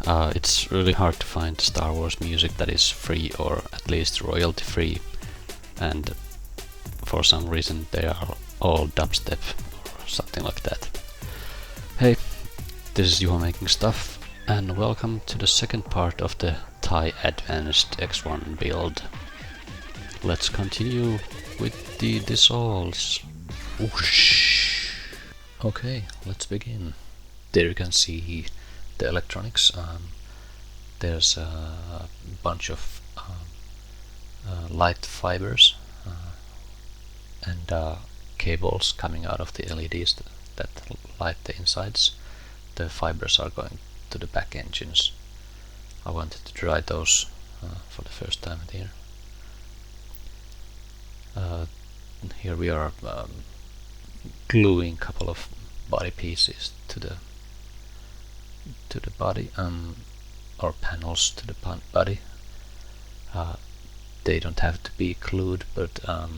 It's really hard to find Star Wars music that is free or at least royalty free, and for some reason they are all dubstep or something like that. Hey, this is Juho making stuff, and welcome to the second part of the Thai Advanced X1 build. Let's continue with the dissolves. Whoosh. Okay, let's begin. There you can see the electronics. There's a bunch of light fibers and cables coming out of the LEDs that light the insides. The fibers are going to the back engines. I wanted to try those for the first time here. Here we are gluing a couple of body pieces to the body, or panels to the body. They don't have to be glued, but I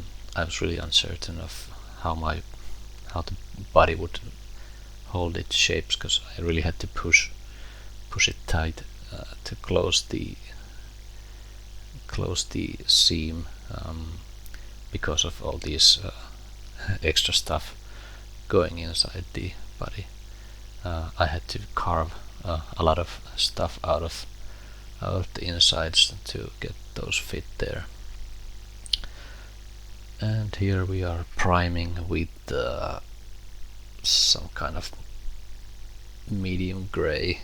was really uncertain of how the body would hold its shapes, because I really had to push it tight to close the seam, because of all these extra stuff going inside the body. I had to carve a lot of stuff out of the insides to get those fit there. And here we are priming with some kind of medium gray.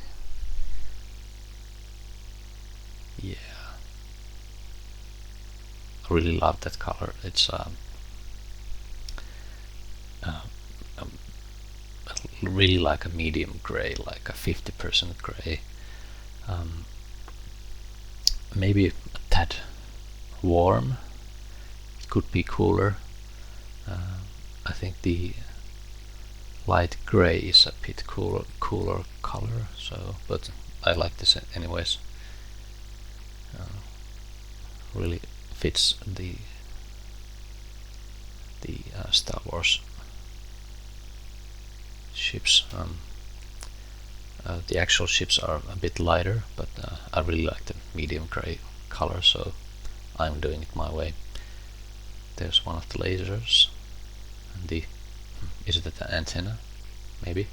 Yeah, I really love that color. It's really like a medium gray, like a 50% gray. Maybe a tad warm. It could be cooler. I think the light gray is a bit cooler color. So, but I like this anyways. Really fits the Star Wars ships. The actual ships are a bit lighter, but I really like the medium gray color, so I'm doing it my way. There's one of the lasers, and is it the antenna? Maybe.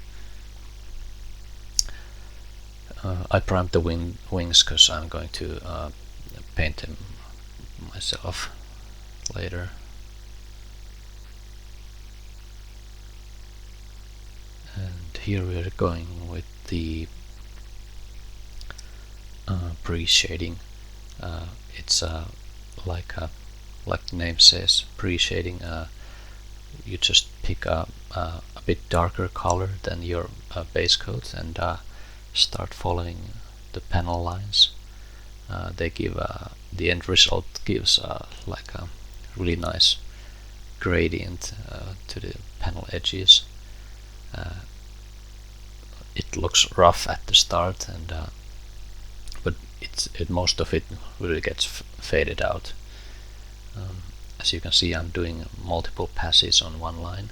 I primed the wings because I'm going to paint them myself later. And here we are going with the pre-shading. It's like the name says, pre-shading. You just pick a bit darker color than your base coat and start following the panel lines. They give the end result gives like a really nice gradient to the panel edges. It looks rough at the start, and but most of it really gets faded out. As you can see, I'm doing multiple passes on one line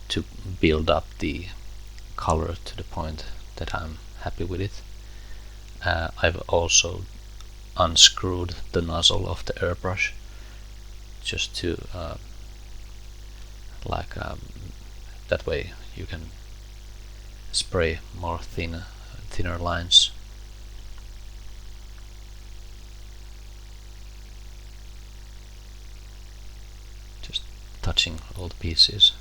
to build up the color to the point that I'm happy with it. I've also unscrewed the nozzle of the airbrush just to that way you can spray more thinner lines. Just touching all the pieces.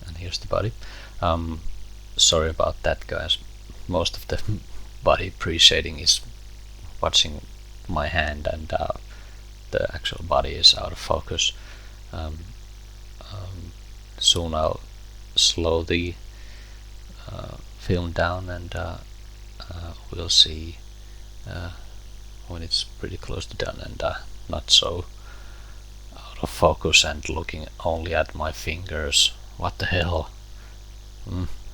And here's the body. Sorry about that, guys. Most of the body pre-shading is watching my hand, and the actual body is out of focus. Soon I'll slow the film down, and we'll see when it's pretty close to done and not so out of focus and looking only at my fingers. What the hell?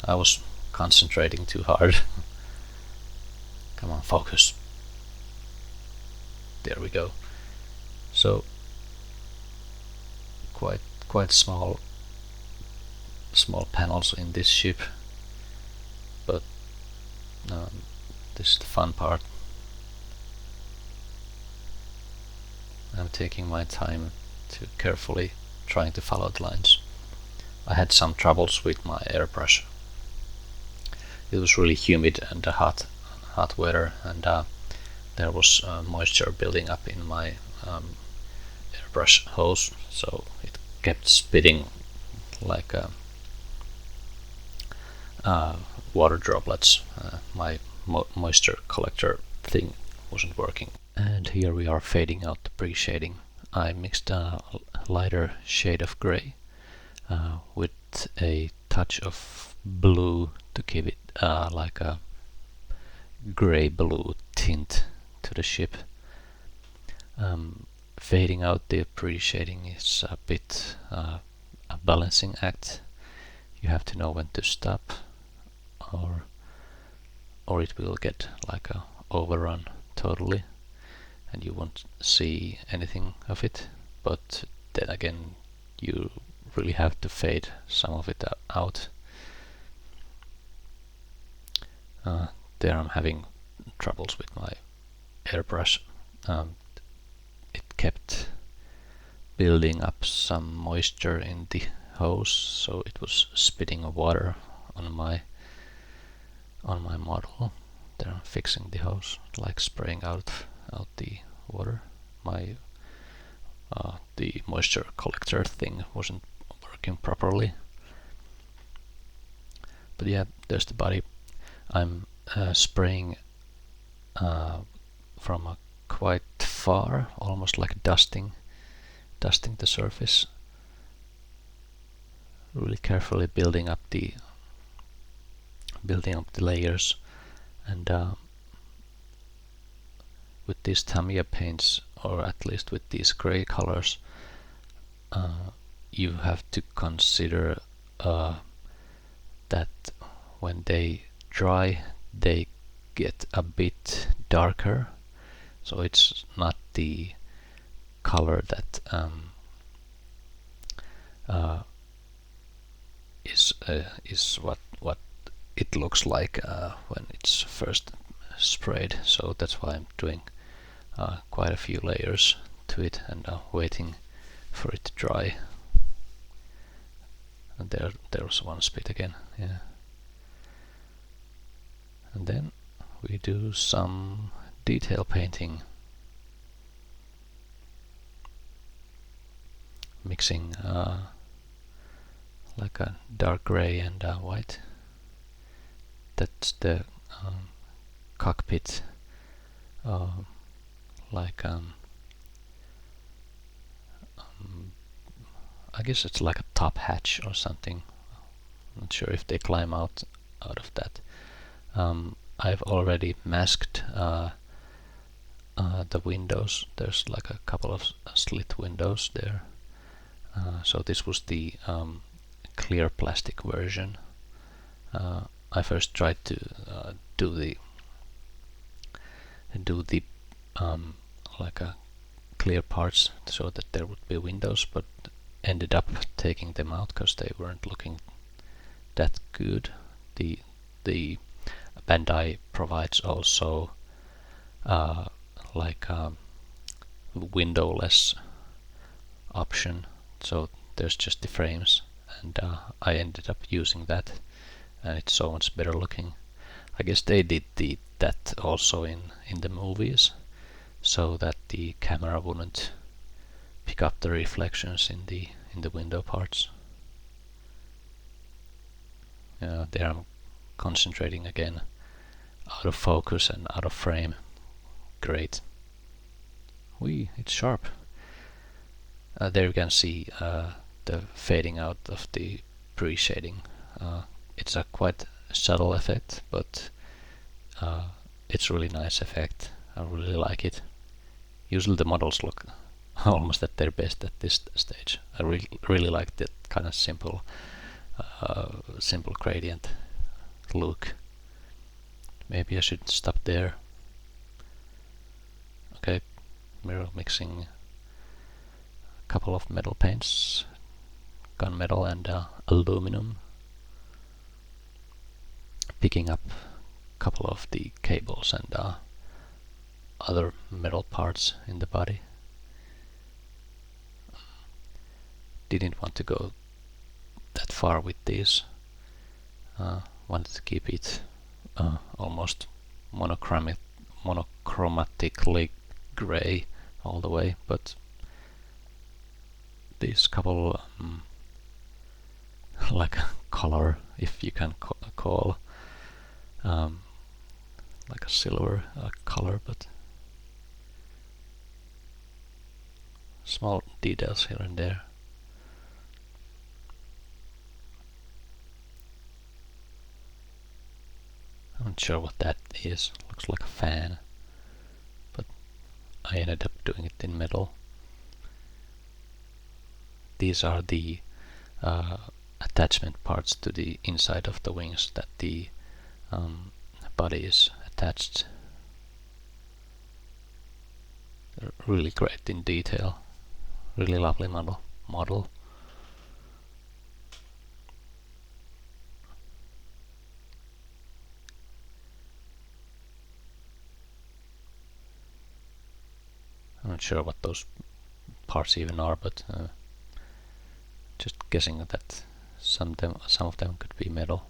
I was concentrating too hard. Come on, focus. There we go. So quite small panels in this ship. but this is the fun part. I'm taking my time to carefully trying to follow the lines. I had some troubles with my airbrush. It was really humid and hot weather, and there was moisture building up in my airbrush hose, so it kept spitting like water droplets. My moisture collector thing wasn't working. And here we are fading out the pre-shading. I mixed a lighter shade of gray with a touch of blue to give it like a gray-blue tint to the ship. Fading out the pre-shading is a bit a balancing act. You have to know when to stop, or it will get like a overrun totally, and you won't see anything of it. But then again, you really have to fade some of it out. There I'm having troubles with my airbrush. It kept building up some moisture in the hose, so it was spitting water on my model. There I'm fixing the hose, like spraying out the water. My the moisture collector thing wasn't working properly. But yeah, there's the body. I'm spraying from quite far, almost like dusting the surface. Really carefully building up the layers, and with these Tamiya paints, or at least with these gray colors, you have to consider that when they dry, they get a bit darker, so it's not the color that is what it looks like when it's first sprayed. So that's why I'm doing quite a few layers to it, and waiting for it to dry. And there was one spit again, yeah. And then we do some detail painting, mixing like a dark gray and white. That's the cockpit, like I guess it's like a top hatch or something. I'm not sure if they climb out of that. I've already masked the windows. There's like a couple of slit windows there. So this was the clear plastic version. I first tried to do the like a clear parts so that there would be windows, but ended up taking them out because they weren't looking that good. The Bandai provides also like a windowless option, so there's just the frames, and I ended up using that, and it's so much better looking. I guess they did that also in the movies, so that the camera wouldn't pick up the reflections in the window parts. There I'm concentrating again, out of focus and out of frame. Great. It's sharp. There you can see the fading out of the pre-shading. It's a quite subtle effect, but it's a really nice effect. I really like it. Usually the models look almost at their best at this stage. I really like that kind of simple gradient look. Maybe I should stop there. Okay, mirror mixing a couple of metal paints, gunmetal and aluminum. picking up a couple of the cables and other metal parts in the body. Didn't want to go that far with these. Wanted to keep it almost monochromatically grey all the way, but this couple like a color, if you can call like a silver color, but small details here and there. I'm not sure what that is. Looks like a fan, but I ended up doing it in metal. These are the attachment parts to the inside of the wings that the body is attached. They're really great in detail. Really lovely model. I'm not sure what those parts even are, but just guessing that some of them could be metal.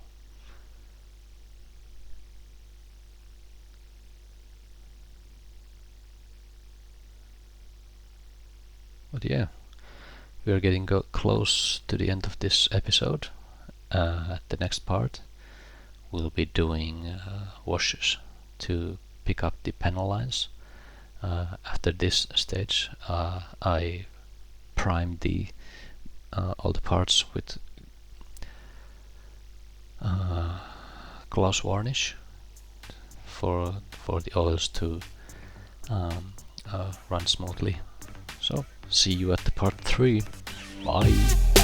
But yeah, we are getting close to the end of this episode. At the next part, we'll be doing washers to pick up the panel lines. After this stage, I primed all the parts with gloss varnish for the oils to run smoothly. So see you at the part 3. Bye.